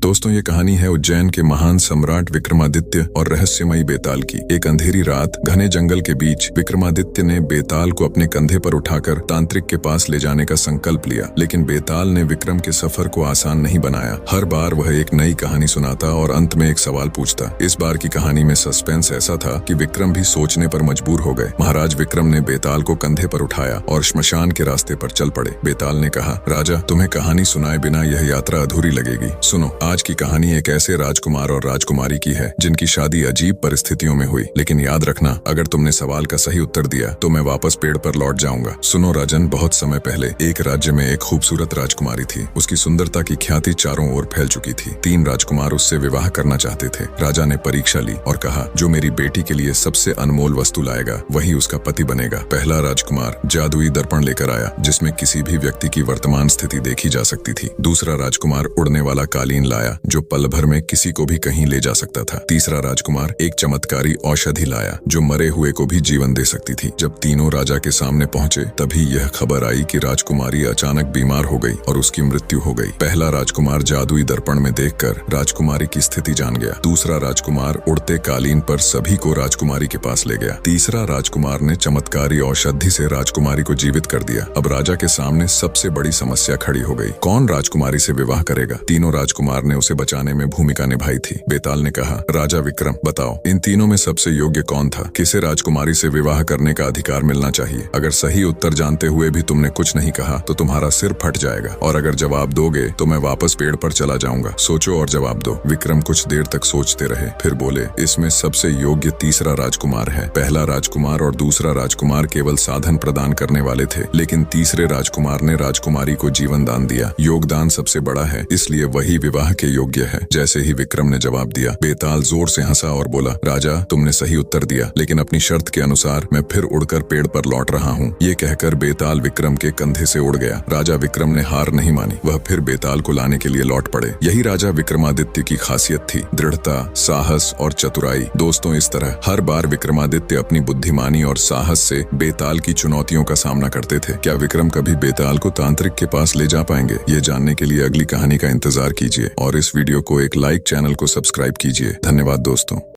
दोस्तों, ये कहानी है उज्जैन के महान सम्राट विक्रमादित्य और रहस्यमयी बेताल की। एक अंधेरी रात घने जंगल के बीच विक्रमादित्य ने बेताल को अपने कंधे पर उठाकर तांत्रिक के पास ले जाने का संकल्प लिया। लेकिन बेताल ने विक्रम के सफर को आसान नहीं बनाया। हर बार वह एक नई कहानी सुनाता और अंत में एक सवाल पूछता। इस बार की कहानी में सस्पेंस ऐसा था कि विक्रम भी सोचने पर मजबूर हो गए। महाराज विक्रम ने बेताल को कंधे पर उठाया और श्मशान के रास्ते पर चल पड़े। बेताल ने कहा, राजा, तुम्हें कहानी सुनाए बिना यह यात्रा अधूरी लगेगी। सुनो, आज की कहानी एक ऐसे राजकुमार और राजकुमारी की है जिनकी शादी अजीब परिस्थितियों में हुई। लेकिन याद रखना, अगर तुमने सवाल का सही उत्तर दिया तो मैं वापस पेड़ पर लौट जाऊंगा। सुनो राजन, बहुत समय पहले एक राज्य में एक खूबसूरत राजकुमारी थी। उसकी सुंदरता की ख्याति चारों ओर फैल चुकी थी। 3 राजकुमार उससे विवाह करना चाहते थे। राजा ने परीक्षा ली और कहा, जो मेरी बेटी के लिए सबसे अनमोल वस्तु लाएगा वही उसका पति बनेगा। पहला राजकुमार जादुई दर्पण लेकर आया जिसमें किसी भी व्यक्ति की वर्तमान स्थिति देखी जा सकती थी। दूसरा राजकुमार उड़ने वाला कालीन लाया जो पल भर में किसी को भी कहीं ले जा सकता था। तीसरा राजकुमार एक चमत्कारी औषधि लाया जो मरे हुए को भी जीवन दे सकती थी। जब तीनों राजा के सामने पहुंचे तभी यह खबर आई कि राजकुमारी अचानक बीमार हो गई और उसकी मृत्यु हो गई। पहला राजकुमार जादुई दर्पण में देखकर राजकुमारी की स्थिति जान गया। दूसरा राजकुमार उड़ते कालीन पर सभी को राजकुमारी के पास ले गया। तीसरा राजकुमार ने चमत्कारी औषधि से राजकुमारी को जीवित कर दिया। अब राजा के सामने सबसे बड़ी समस्या खड़ी हो गई। कौन राजकुमारी से विवाह करेगा? तीनों राजकुमार ने उसे बचाने में भूमिका निभाई थी। बेताल ने कहा, राजा विक्रम, बताओ इन तीनों में सबसे योग्य कौन था? किसे राजकुमारी से विवाह करने का अधिकार मिलना चाहिए? अगर सही उत्तर जानते हुए भी तुमने कुछ नहीं कहा तो तुम्हारा सिर फट जाएगा, और अगर जवाब दोगे तो मैं वापस पेड़ पर चला जाऊंगा। सोचो और जवाब दो। विक्रम कुछ देर तक सोचते रहे, फिर बोले, इसमें सबसे योग्य तीसरा राजकुमार है। पहला राजकुमार और दूसरा राजकुमार केवल साधन प्रदान करने वाले थे, लेकिन तीसरे राजकुमार ने राजकुमारी को जीवन दान दिया। योगदान सबसे बड़ा है, इसलिए वही विवाह के योग्य है। जैसे ही विक्रम ने जवाब दिया, बेताल जोर से हंसा और बोला, राजा, तुमने सही उत्तर दिया, लेकिन अपनी शर्त के अनुसार मैं फिर उड़कर पेड़ पर लौट रहा हूँ। ये कहकर बेताल विक्रम के कंधे से उड़ गया। राजा विक्रम ने हार नहीं मानी। वह फिर बेताल को लाने के लिए लौट पड़े। यही राजा विक्रमादित्य की खासियत थी, दृढ़ता, साहस और चतुराई। दोस्तों, इस तरह हर बार विक्रमादित्य अपनी बुद्धिमानी और साहस से बेताल की चुनौतियों का सामना करते थे। क्या विक्रम कभी बेताल को तांत्रिक के पास ले जा पाएंगे? ये जानने के लिए अगली कहानी का इंतजार कीजिए और इस वीडियो को एक लाइक, चैनल को सब्सक्राइब कीजिए। धन्यवाद दोस्तों।